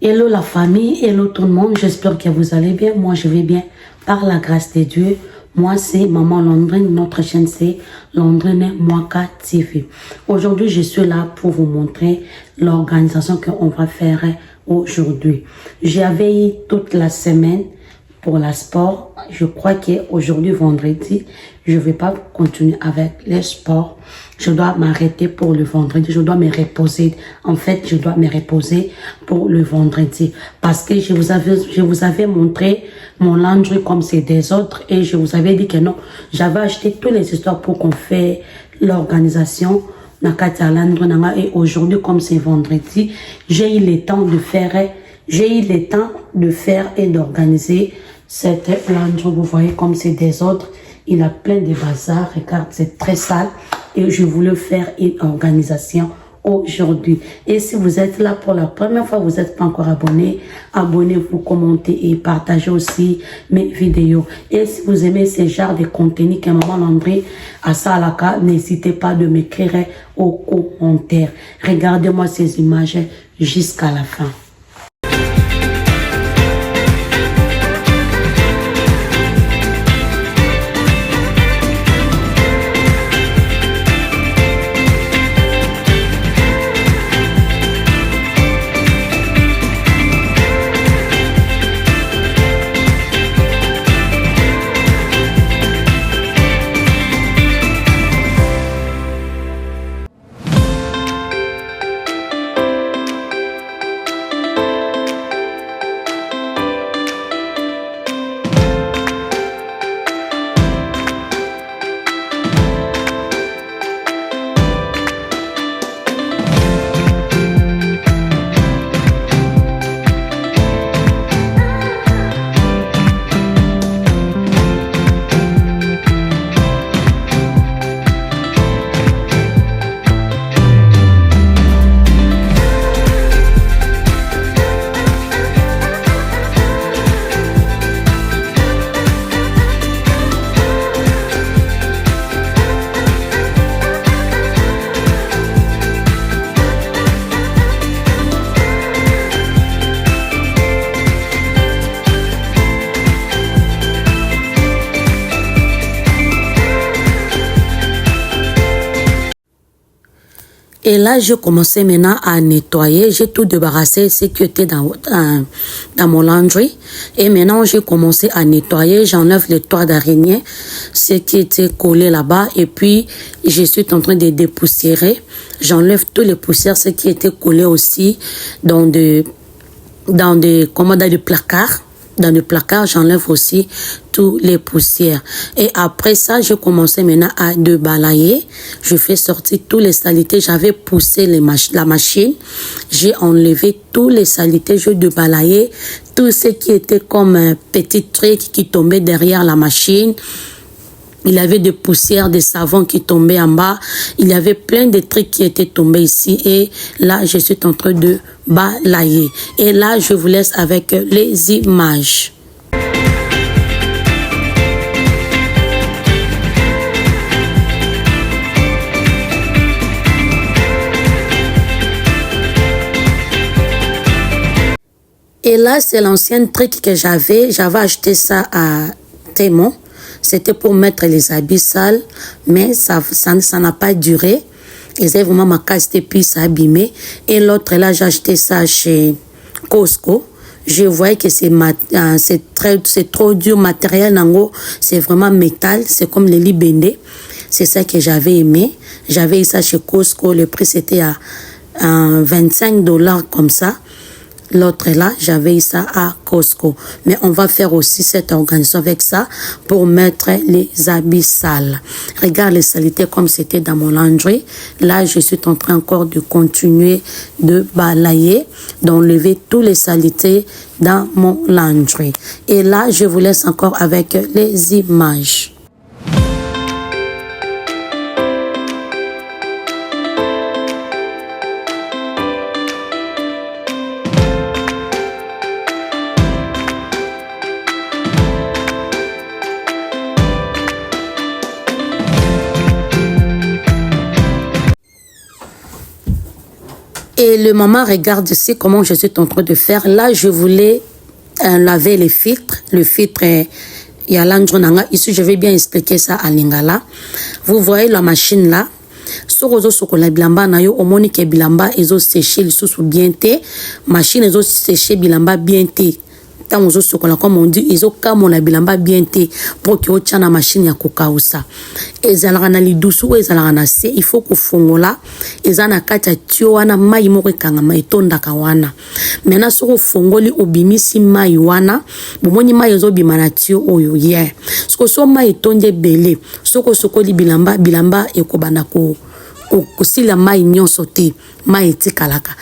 Hello la famille, hello tout le monde, j'espère que vous allez bien. Moi je vais bien par la grâce de Dieu. Moi c'est Maman Landrine, notre chaîne c'est Landrine Mwaka TV. Aujourd'hui je suis là pour vous montrer l'organisation qu'on va faire aujourd'hui. J'avais eu toute la semaine pour la sport. Je crois qu'aujourd'hui vendredi, je ne vais pas continuer avec les sports. Je dois m'arrêter pour le vendredi. Je dois me reposer. En fait, je dois me reposer pour le vendredi. Parce que je vous avais montré mon lingerie comme c'est des autres. Et je vous avais dit que non. J'avais acheté toutes les histoires pour qu'on fait l'organisation. Et aujourd'hui, comme c'est vendredi, j'ai eu le temps de faire et d'organiser cette lingerie. Vous voyez comme c'est des autres. Il a plein de bazar. Regarde, c'est très sale. Et je voulais faire une organisation aujourd'hui. Et si vous êtes là pour la première fois, vous n'êtes pas encore abonné, abonnez-vous, commentez et partagez aussi mes vidéos. Et si vous aimez ce genre de contenu que Maman Landry a ça à la carte, n'hésitez pas de m'écrire aux commentaires. Regardez-moi ces images jusqu'à la fin. Et là, je commençais maintenant à nettoyer. J'ai tout débarrassé, ce qui était dans mon lingerie. Et maintenant, j'ai commencé à nettoyer. J'enlève les toits d'araignée, ce qui était collé là-bas. Et puis, je suis en train de dépoussiérer. J'enlève tous les poussières, ce qui était collé aussi dans des placards. Dans le placard, j'enlève aussi tous les poussières. Et après ça, je commençais maintenant à balayer. Je fais sortir toutes les saletés. J'avais poussé la machine. J'ai enlevé toutes les saletés. Je balayais tout ce qui était comme un petit truc qui tombait derrière la machine. Il y avait des poussières, des savons qui tombaient en bas. Il y avait plein de trucs qui étaient tombés ici. Et là, je suis en train de balayer. Et là, je vous laisse avec les images. Et là, c'est l'ancien truc que j'avais. J'avais acheté ça à Témon. C'était pour mettre les habits sales, mais ça n'a pas duré. Ils avaient vraiment ma casse et puis ça a abîmé. Et l'autre là, j'ai acheté ça chez Costco. Je voyais que c'est trop dur matériel. C'est vraiment métal, c'est comme les libende. C'est ça que j'avais aimé. J'avais eu ça chez Costco. Le prix c'était à $25 comme ça. L'autre là, j'avais eu ça à Costco. Mais on va faire aussi cette organisation avec ça pour mettre les habits sales. Regarde les saletés comme c'était dans mon lingerie. Là, je suis en train encore de continuer de balayer, d'enlever tous les saletés dans mon lingerie. Et là, je vous laisse encore avec les images. Et le maman regarde ici comment je suis en train de faire. Là, je voulais laver les filtres. Le filtre est ici, je vais bien expliquer ça à Lingala. Vous voyez la machine là. Soko sokola bilamba na yo omoni ke bilamba ezo sécher le sous bien té. Machine ezo sécher bilamba bien té. Tant ozo sokola comme on dit ezo kamona bilamba bien té pour que otia na machine ya kokausa. Ezalaka na lidusu ezalaka na se il faut ko fongola ezana kati ya tio wana mai moko ekangama etondaka wana. Maintenant soko fongoli obimisi mai wana bomoni mai ezo bima na tio oyo yeah. So mai etonde belé soko sokoli bilamba ekobana ko kosila mai nyonso te mai etikalaka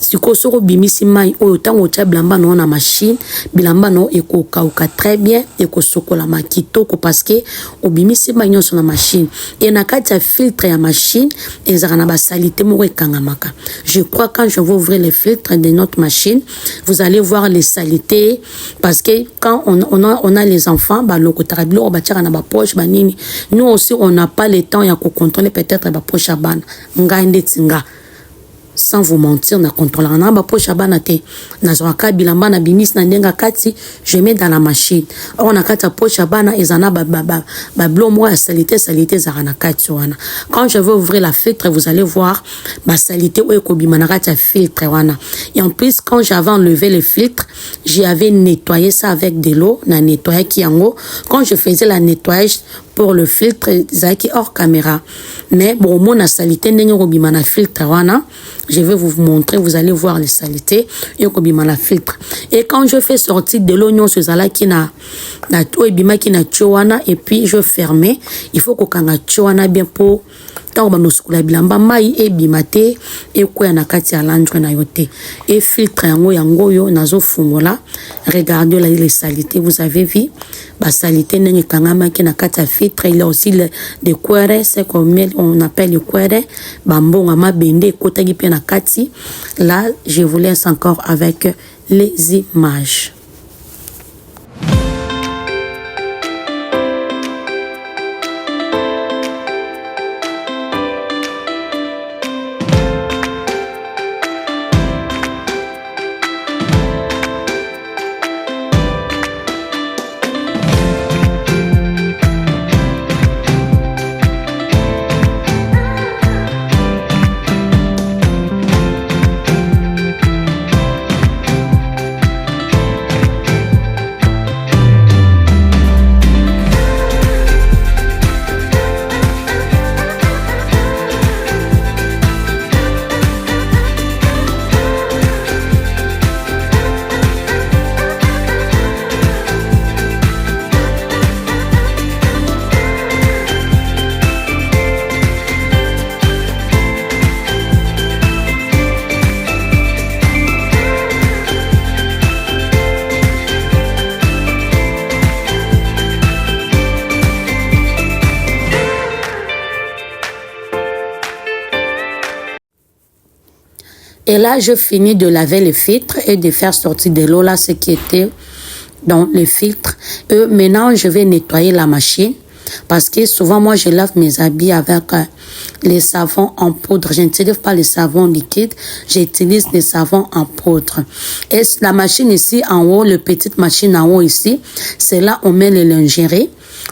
soko bimisi mai oyo tango tia bilamba no na machine bilamba no ekokauka très bien ekosokola makitoko parce que obimisi mai nyonso na machine et na kati ya filtre ya machine ezaka na basalite moko ekangamaka. Je crois quand je vais ouvrir les filtres de notre machine vous allez voir les saletés parce que quand on a les enfants balokotaka biloko batiaka na bapoche banini nous aussi on n'a pas le temps ya kocontrôler peut-être bapoche ya bana ngai ndetinga sans vous mentir na contrôler na ba poche bana te na zoaka bilamba na bimis na ndenga kati je mets dans la machine on a kati poche bana ezana ba blo moi salité za na kati wana. Quand je vais ouvrir la filtre vous allez voir ba salité o ekobima na kati filtre wana. Et en plus quand j'avais enlevé le filtre j'avais nettoyé ça avec de l'eau na nettoyé kiango. Quand je faisais la nettoyage pour le filtre zaki hors caméra mais bon mon na salité ndenge kobima na filtre wana je vais vous montrer vous allez voir les saletés et kobima na filtre. Et quand je fais sortir de l'oignon ce zala qui na to ebima ki na wana et puis je fermer il faut ko kanga wana bien pour tant ba nosukula bilamba mai ebima te e ko na kati ya landre na yote et filtre yango yo nazo fungola. Regardez là les saletés vous avez vu ba salité ndenge kangama ki na kati ya filtre. Il y a aussi des cuere c'est comme on appelle le cuere bambonga mabende kotaki pe na kati. Là je vous laisse encore avec les images. Et là, je finis de laver le filtre et de faire sortir de l'eau là, ce qui était dans le filtre. Et maintenant, je vais nettoyer la machine parce que souvent, moi, je lave mes habits avec les savons en poudre. Je n'utilise pas les savons liquides, j'utilise les savons en poudre. Et la machine ici, en haut, la petite machine en haut ici, c'est là on met les lingeries.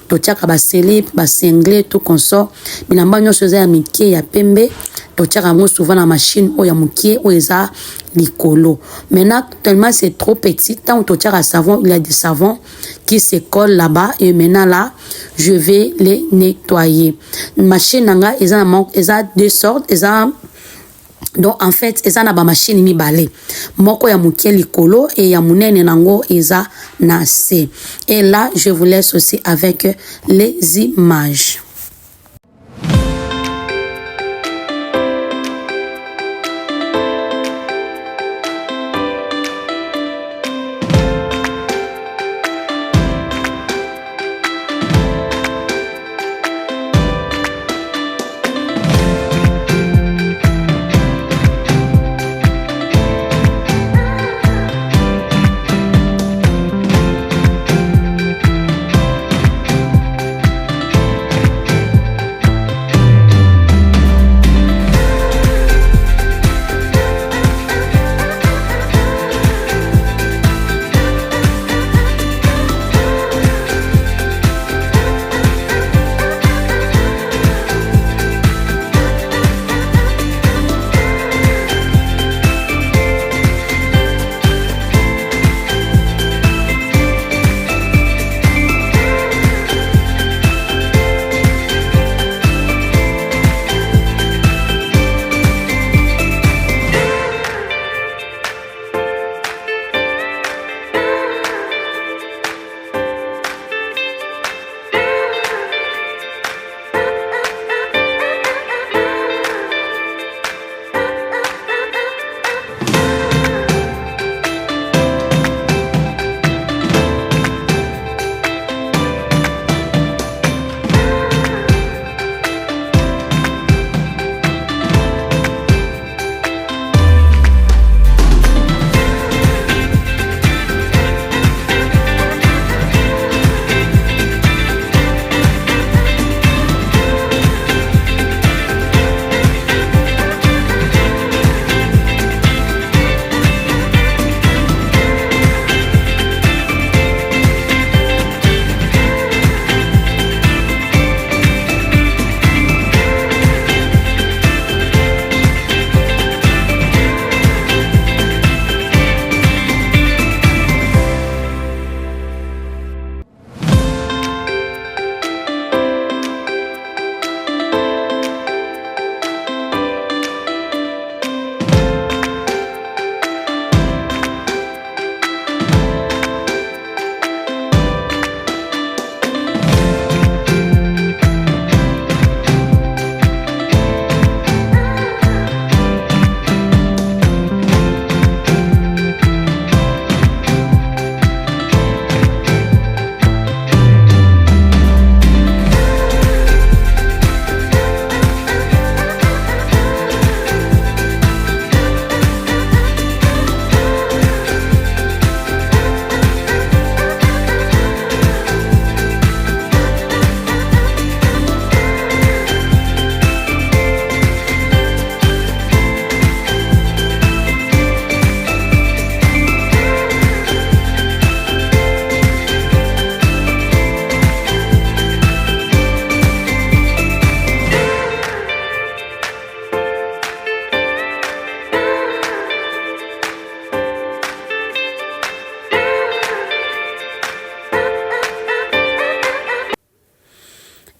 Totiaka ba slip, ba single, tout comme ça. Bilamba nyonso za mikie ya pembe. Totiaka mo souvent la machine o ya mukie o eza likolo. Maintenant tellement c'est trop petit, tant totiaka savon, il y a des savons qui se collent là-bas et maintenant là, je vais les nettoyer. Machine nanga eza deux sortes, eza donc en fait eza na ba machine mibale moko ya mukie likolo et ya munene nango eza na se. Et là je vous laisse aussi avec les images.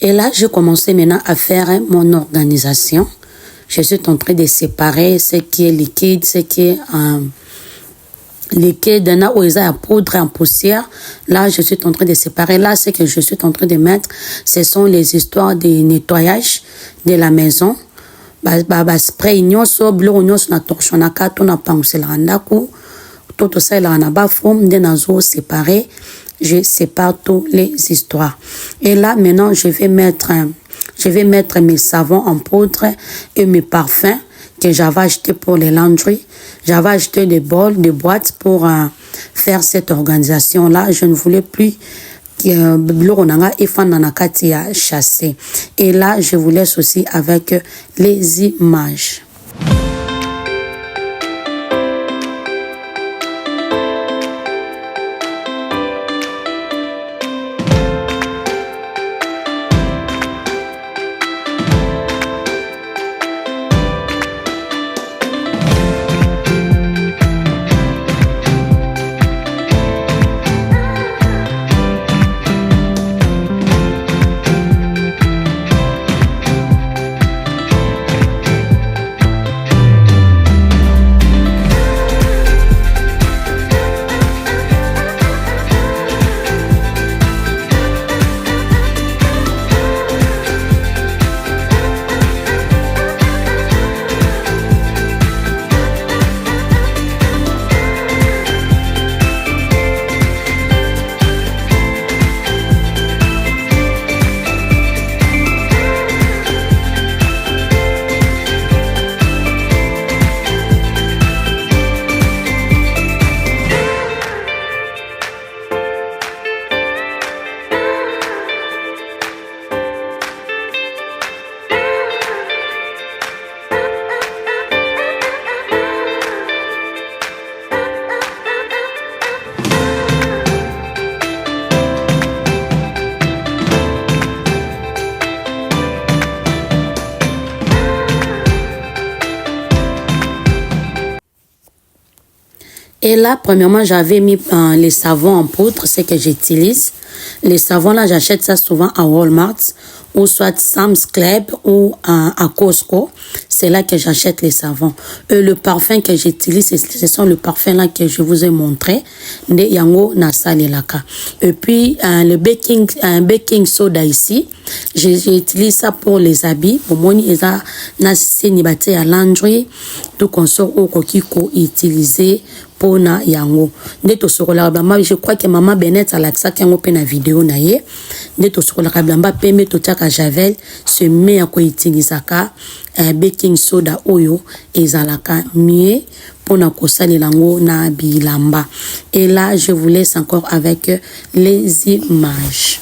Et là, j'ai commencé maintenant à faire mon organisation. Je suis en train de séparer ce qui est liquide, ce qui est liquide, où il y a poudre en poussière. Là, je suis en train de séparer. Là, ce que je suis en train de mettre, ce sont les histoires de nettoyage de la maison. Spray nyonso, biloko nyonso na torchonaka, to na panguselaka ndako, to tosalelaka na baforme, nde nazo séparer. Je sépare toutes les histoires. Et là, maintenant, je vais mettre mes savons en poudre et mes parfums que j'avais acheté pour les laundries. J'avais acheté des bols, des boîtes pour faire cette organisation-là. Je ne voulais plus chasser. Et là, je vous laisse aussi avec les images. Et là, premièrement, j'avais mis les savons en poudre, ce que j'utilise. Les savons, là, j'achète ça souvent à Walmart ou soit Sam's Club ou à Costco. C'est là que j'achète les savons. Et le parfum que j'utilise, ce sont le parfum là que je vous ai montré. De Yango Nasa Lelaka. Et puis, le baking soda ici, j'utilise ça pour les habits. Pour moi, il y a à laundry. Tout qu'on sort au coquille utiliser pour na yango. Je crois que maman Bennett a l'accès à une vidéo na ye. Neto sur la blamba peme to tchaka javel se met à quoi utiliser baking soda oyo ezalaka mieux pour na kosali lango na bilamba. Et là, je vous laisse encore avec les images.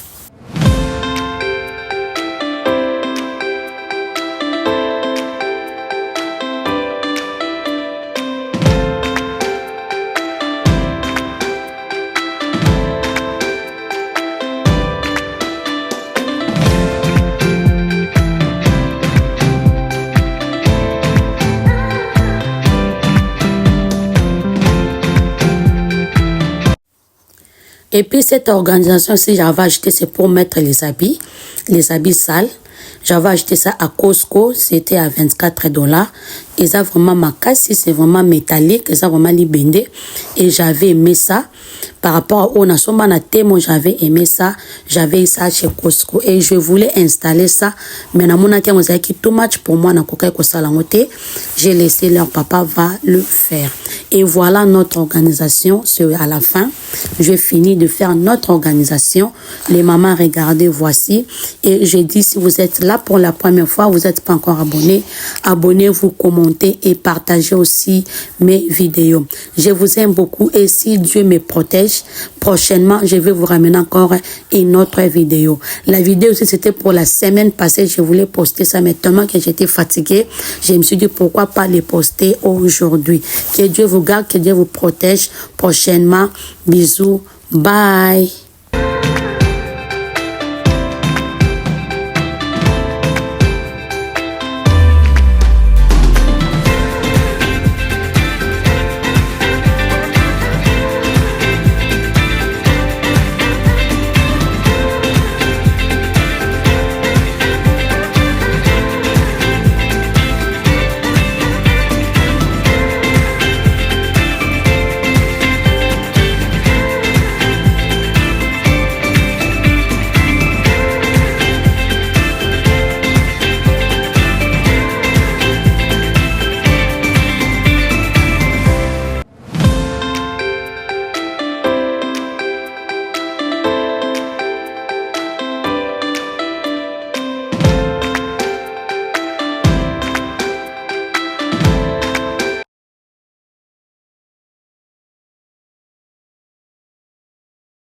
Et puis cette organisation aussi, j'avais acheté, c'est pour mettre les habits sales. J'avais acheté ça à Costco, c'était à $24. Et ça vraiment ma casse, c'est vraiment métallique, et ça vraiment libendé. Et j'avais aimé ça. Par rapport au Nasoma na Temo, j'avais aimé ça. J'avais ça chez Costco. Et je voulais installer ça. Mais na mona kia mozaki too much pour moi na kokai ko salangote. J'ai laissé leur papa va le faire. Et voilà notre organisation. C'est à la fin. J'ai fini de faire notre organisation. Les mamans, regardez, voici. Et je dis, si vous êtes là pour la première fois, vous n'êtes pas encore abonné, abonnez-vous, commentez et partagez aussi mes vidéos. Je vous aime beaucoup et si Dieu me protège, prochainement, je vais vous ramener encore une autre vidéo. La vidéo aussi, c'était pour la semaine passée. Je voulais poster ça, mais tellement que j'étais fatiguée, je me suis dit, pourquoi pas les poster aujourd'hui. Que Dieu vous garde, que Dieu vous protège prochainement. Bisous. Bye.